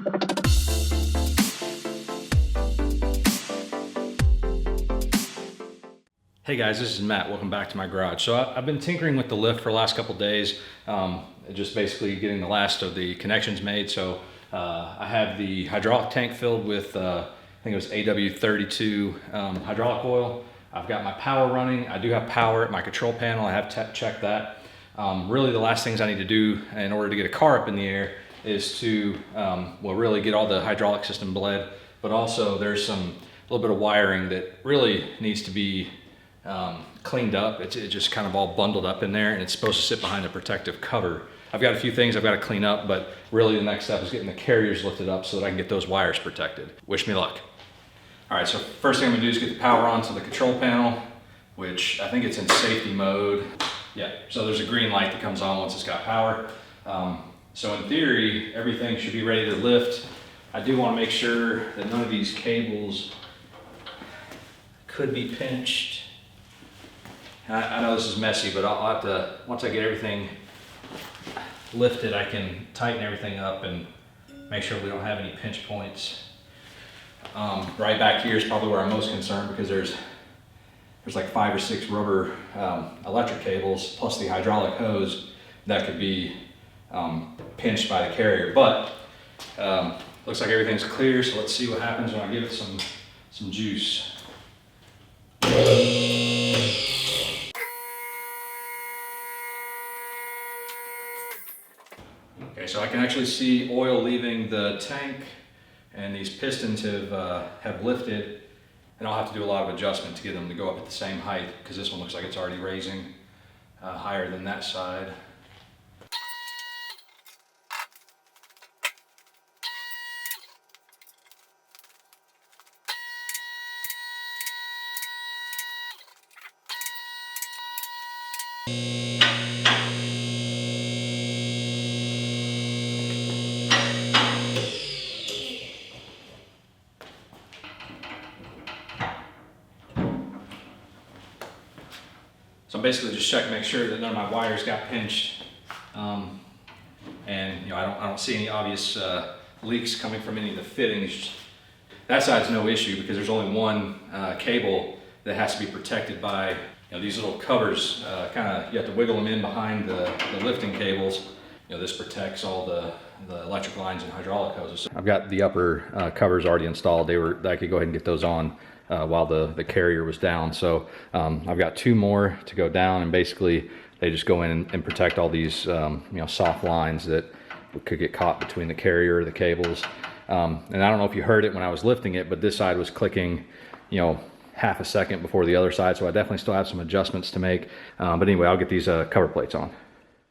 Hey guys, this is Matt. Welcome back to my garage. So I've been tinkering with the lift for the last couple days, just basically getting the last of the connections made. So I have the hydraulic tank filled with, I think it was AW32 hydraulic oil. I've got my power running. I do have power at my control panel. I have checked that. Really the last things I need to do in order to get a car up in the air is to, well, really get all the hydraulic system bled, but also there's a little bit of wiring that really needs to be cleaned up. It's just kind of all bundled up in there, and it's supposed to sit behind a protective cover. I've got a few things I've got to clean up, but really the next step is getting the carriers lifted up so that I can get those wires protected. Wish me luck. All right, so first thing I'm gonna do is get the power on to the control panel, which I think it's in safety mode. Yeah, so there's a green light that comes on once it's got power. So in theory, everything should be ready to lift. I do want to make sure that none of these cables could be pinched. I know this is messy, but I'll have to, once I get everything lifted, I can tighten everything up and make sure we don't have any pinch points. Right back here is probably where I'm most concerned, because there's like 5 or 6 rubber electric cables plus the hydraulic hose that could be pinched by the carrier. But looks like everything's clear, so let's see what happens when I give it some juice. Okay, so I can actually see oil leaving the tank, and these pistons have lifted, and I'll have to do a lot of adjustment to get them to go up at the same height, because this one looks like it's already raising higher than that side. So I'm basically just checking to make sure that none of my wires got pinched, and I don't see any obvious leaks coming from any of the fittings. That side's no issue because there's only one cable that has to be protected by these little covers. You have to wiggle them in behind the lifting cables. This protects all the electric lines and hydraulic hoses. I've got the upper covers already installed. I could go ahead and get those on while the carrier was down. So I've got 2 more to go down, and basically they just go in and protect all these soft lines that could get caught between the carrier or the cables. And I don't know if you heard it when I was lifting it, but this side was clicking half a second before the other side, so I definitely still have some adjustments to make. But anyway, I'll get these cover plates on.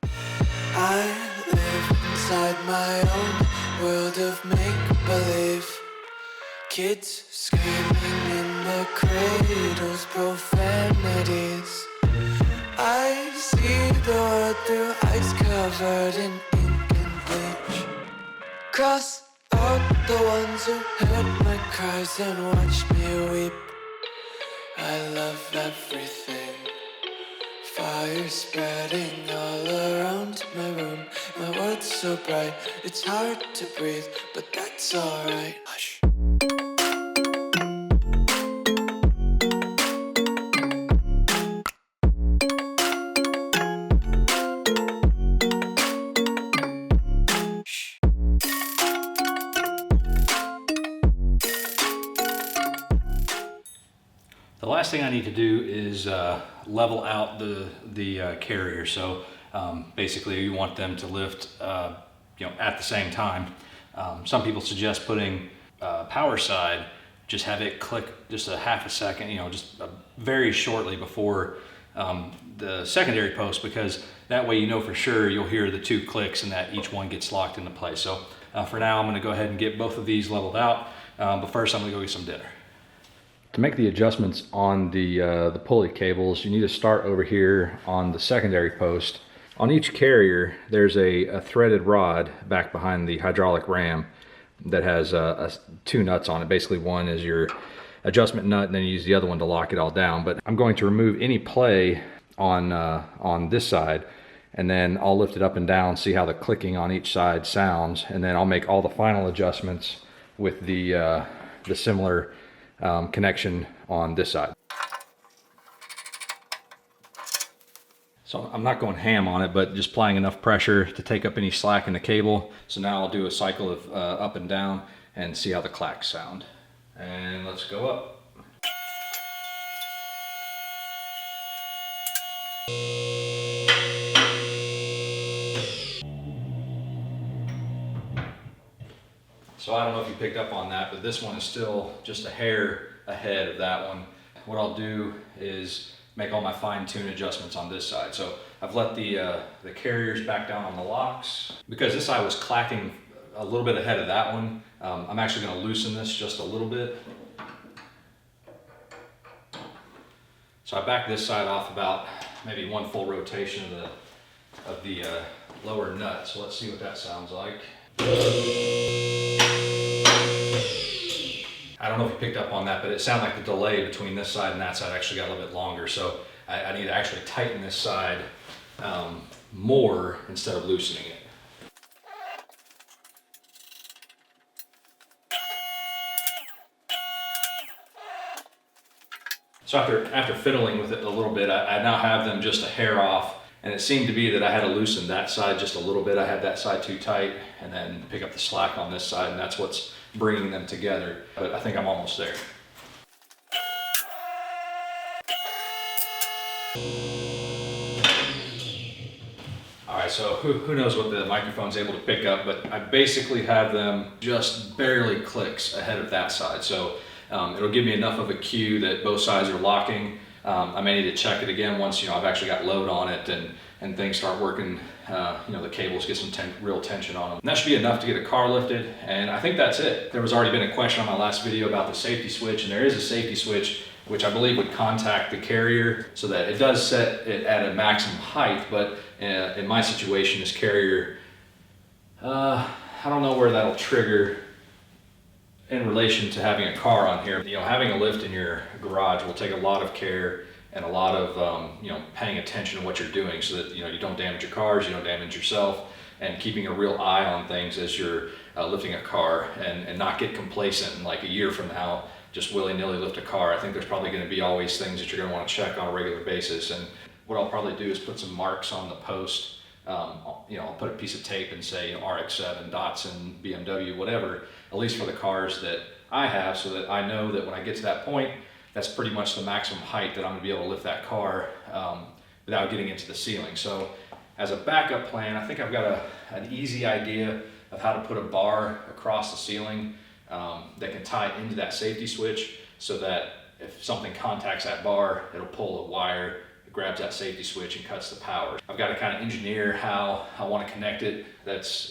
I live inside my own world of make-believe. Kids screaming in the cradles, profanities. I see the world through ice covered in ink and bleach. Cross out the ones who heard my cries and watched me weep. I love everything. Fire spreading all around my room. My world's so bright, it's hard to breathe, but that's alright. Hush. The last thing I need to do is level out the carrier. So basically you want them to lift at the same time. Some people suggest putting power side, just have it click just a half a second, very shortly before the secondary post, because that way for sure you'll hear the 2 clicks and that each one gets locked into place. So for now I'm going to go ahead and get both of these leveled out, but first I'm going to go get some dinner. To make the adjustments on the pulley cables, you need to start over here on the secondary post. On each carrier, there's a threaded rod back behind the hydraulic ram that has 2 nuts on it. Basically, one is your adjustment nut, and then you use the other one to lock it all down. But I'm going to remove any play on this side and then I'll lift it up and down, see how the clicking on each side sounds, and then I'll make all the final adjustments with the similar connection on this side. So I'm not going ham on it, but just applying enough pressure to take up any slack in the cable. So now I'll do a cycle of up and down and see how the clacks sound. And let's go up. So I don't know if you picked up on that, but this one is still just a hair ahead of that one. What I'll do is make all my fine-tune adjustments on this side. So I've let the carriers back down on the locks. Because this side was clacking a little bit ahead of that one, I'm actually going to loosen this just a little bit. So I back this side off about maybe one full rotation of the lower nut. So let's see what that sounds like. I don't know if you picked up on that, but it sounded like the delay between this side and that side actually got a little bit longer. So I need to actually tighten this side more instead of loosening it. So after fiddling with it a little bit, I now have them just a hair off. And it seemed to be that I had to loosen that side just a little bit. I had that side too tight, and then pick up the slack on this side, and that's what's bringing them together. But I think I'm almost there. All right, so who knows what the microphone's able to pick up, but I basically have them just barely clicks ahead of that side. So it'll give me enough of a cue that both sides are locking. I may need to check it again once I've actually got load on it and things start working. The cables get some real tension on them. And that should be enough to get a car lifted, and I think that's it. There was already been a question on my last video about the safety switch, and there is a safety switch which I believe would contact the carrier so that it does set it at a maximum height. But in my situation, this carrier, I don't know where that'll trigger in relation to having a car on here. Having a lift in your garage will take a lot of care and a lot of paying attention to what you're doing so that you don't damage your cars, you don't damage yourself, and keeping a real eye on things as you're lifting a car, and not get complacent and like a year from now just willy-nilly lift a car. I think there's probably going to be always things that you're going to want to check on a regular basis. And what I'll probably do is put some marks on the post. I'll put a piece of tape and say RX-7, Datsun, BMW, whatever, at least for the cars that I have, so that I know that when I get to that point, that's pretty much the maximum height that I'm going to be able to lift that car without getting into the ceiling. So as a backup plan, I think I've got an easy idea of how to put a bar across the ceiling that can tie into that safety switch, so that if something contacts that bar, it'll pull a wire, it grabs that safety switch and cuts the power. I've got to kind of engineer how I want to connect it.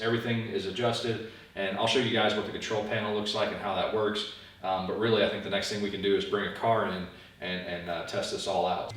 Everything is adjusted, and I'll show you guys what the control panel looks like and how that works. But really, I think the next thing we can do is bring a car in and test this all out.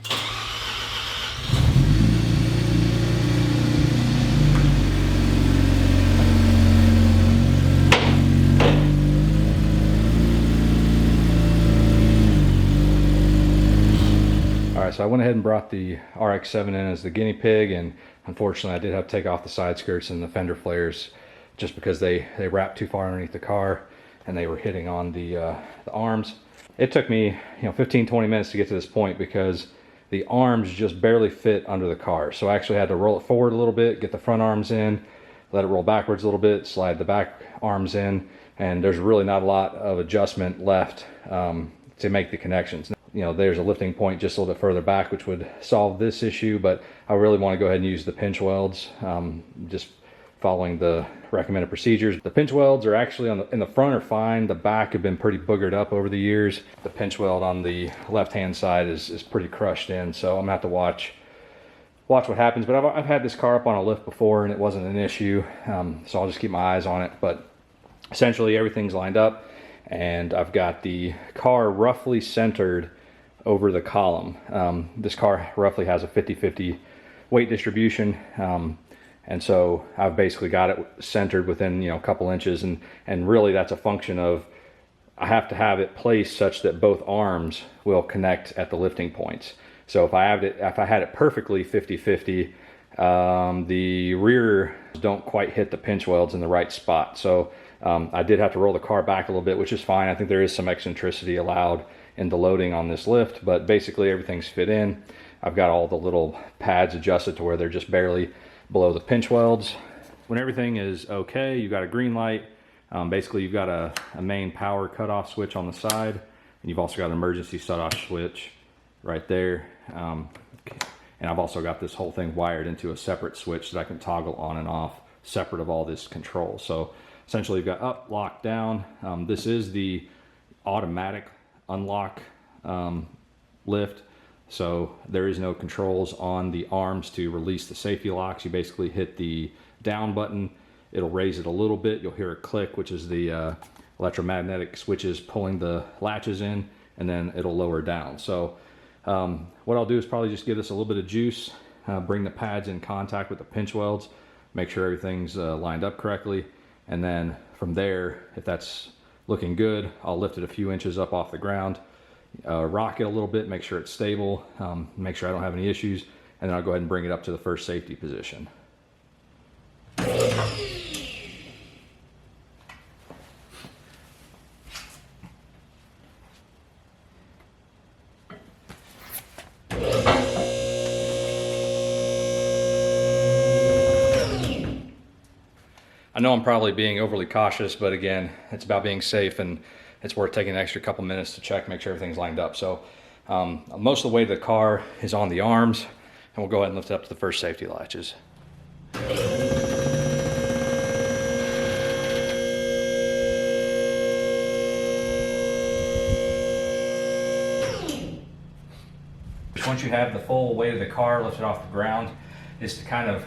Alright, so I went ahead and brought the RX-7 in as the guinea pig, and unfortunately I did have to take off the side skirts and the fender flares just because they wrapped too far underneath the car and they were hitting on the arms. It took me 15-20 minutes to get to this point because the arms just barely fit under the car. So I actually had to roll it forward a little bit, get the front arms in, let it roll backwards a little bit, slide the back arms in, and there's really not a lot of adjustment left to make the connections. There's a lifting point just a little bit further back which would solve this issue, but I really want to go ahead and use the pinch welds, just following the recommended procedures. The pinch welds are actually in the front are fine. The back have been pretty boogered up over the years. The pinch weld on the left hand side is pretty crushed in, so I'm gonna have to watch what happens. But I've had this car up on a lift before and it wasn't an issue, so I'll just keep my eyes on it. But essentially everything's lined up, and I've got the car roughly centered over the column. This car roughly has a 50-50 weight distribution, and so I've basically got it centered within a couple inches, and really that's a function of I have to have it placed such that both arms will connect at the lifting points. So if I had it perfectly 50-50, The rear don't quite hit the pinch welds in the right spot. So I did have to roll the car back a little bit, which is fine. I think there is some eccentricity allowed in the loading on this lift, but basically everything's fit in. I've got all the little pads adjusted to where they're just barely below the pinch welds. When everything is okay, you've got a green light. Basically you've got a main power cutoff switch on the side, and you've also got an emergency shut-off switch right there. And I've also got this whole thing wired into a separate switch that I can toggle on and off separate of all this control. So essentially you've got up, lock, down. This is the automatic unlock lift. So there is no controls on the arms to release the safety locks. You basically hit the down button. It'll raise it a little bit. You'll hear a click, which is the electromagnetic switches pulling the latches in, and then it'll lower down. So what I'll do is probably just give this a little bit of juice, bring the pads in contact with the pinch welds, make sure everything's lined up correctly. And then from there, if that's looking good, I'll lift it a few inches up off the ground, rock it a little bit, make sure it's stable, make sure I don't have any issues, and then I'll go ahead and bring it up to the first safety position. I know I'm probably being overly cautious, but again, it's about being safe, and it's worth taking an extra couple minutes to check, make sure everything's lined up. So most of the weight of the car is on the arms, and we'll go ahead and lift it up to the first safety latches. Once you have the full weight of the car lifted off the ground, is to kind of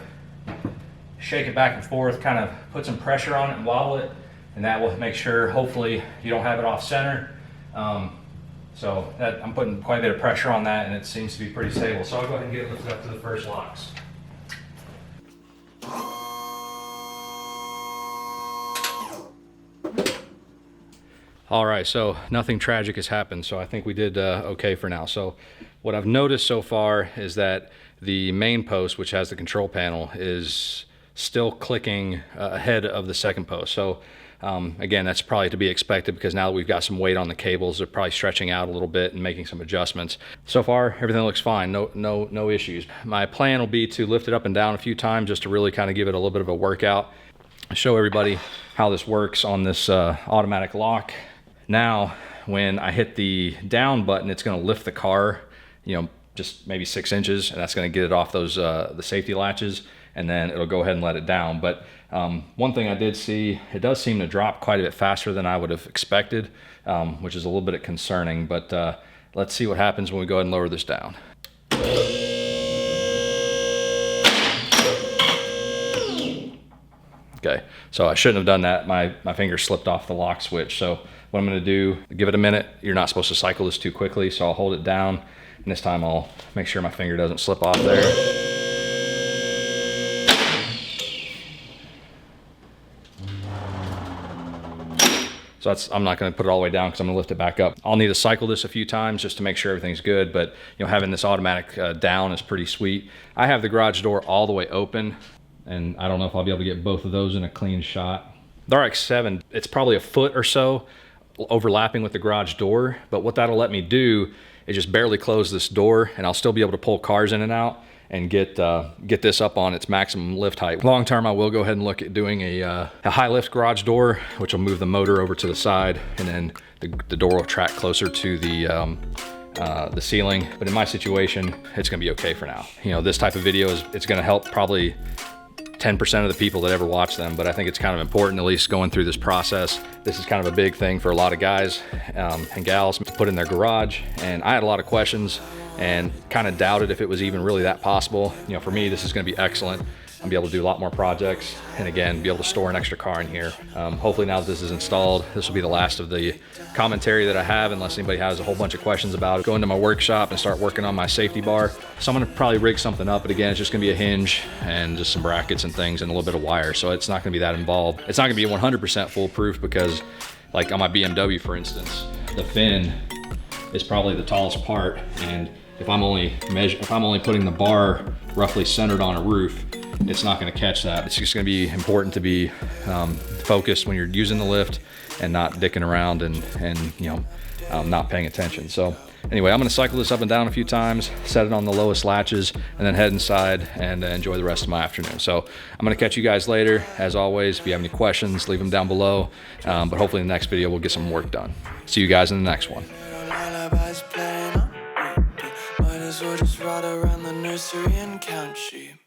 shake it back and forth, kind of put some pressure on it and wobble it, and that will make sure, hopefully, you don't have it off center. So I'm putting quite a bit of pressure on that, and it seems to be pretty stable. So I'll go ahead and get it lifted up to the first locks. All right, so nothing tragic has happened, so I think we did okay for now. So what I've noticed so far is that the main post, which has the control panel, is still clicking ahead of the second post. So again, that's probably to be expected, because now that we've got some weight on the cables, they're probably stretching out a little bit and making some adjustments. So far, everything looks fine, no issues. My plan will be to lift it up and down a few times just to really kind of give it a little bit of a workout, show everybody how this works on this automatic lock. Now, when I hit the down button, it's gonna lift the car, just maybe 6 inches, and that's gonna get it off those the safety latches, and then it'll go ahead and let it down. But one thing I did see, it does seem to drop quite a bit faster than I would have expected, which is a little bit concerning, but let's see what happens when we go ahead and lower this down. Okay, so I shouldn't have done that. My finger slipped off the lock switch. So what I'm gonna do, give it a minute. You're not supposed to cycle this too quickly, so I'll hold it down, and this time I'll make sure my finger doesn't slip off there. So I'm not gonna put it all the way down because I'm gonna lift it back up. I'll need to cycle this a few times just to make sure everything's good, but having this automatic down is pretty sweet. I have the garage door all the way open, and I don't know if I'll be able to get both of those in a clean shot. The RX-7, it's probably a foot or so overlapping with the garage door, but what that'll let me do is just barely close this door, and I'll still be able to pull cars in and out and get this up on its maximum lift height. Long term, I will go ahead and look at doing a high lift garage door, which will move the motor over to the side, and then the door will track closer to the ceiling. But in my situation, it's gonna be okay for now. This type of video it's gonna help probably 10% of the people that ever watch them, but I think it's kind of important, at least going through this process. This is kind of a big thing for a lot of guys and gals to put in their garage, and I had a lot of questions and kind of doubted if it was even really that possible. For me, this is going to be excellent. I'll be able to do a lot more projects, and again, be able to store an extra car in here. Hopefully now that this is installed, this will be the last of the commentary that I have, unless anybody has a whole bunch of questions about it. Go into my workshop and start working on my safety bar. So I'm gonna probably rig something up, but again, it's just gonna be a hinge and just some brackets and things and a little bit of wire. So it's not gonna be that involved. It's not gonna be 100% foolproof, because like on my BMW, for instance, the fin is probably the tallest part, and if I'm only putting the bar roughly centered on a roof, it's not going to catch that. It's just going to be important to be focused when you're using the lift and not dicking around and not paying attention. So anyway, I'm going to cycle this up and down a few times, set it on the lowest latches, and then head inside and enjoy the rest of my afternoon. So I'm going to catch you guys later. As always, if you have any questions, leave them down below. But hopefully in the next video, we'll get some work done. See you guys in the next one. Lullabies playing on repeat. Might as well just ride around the nursery and count sheep.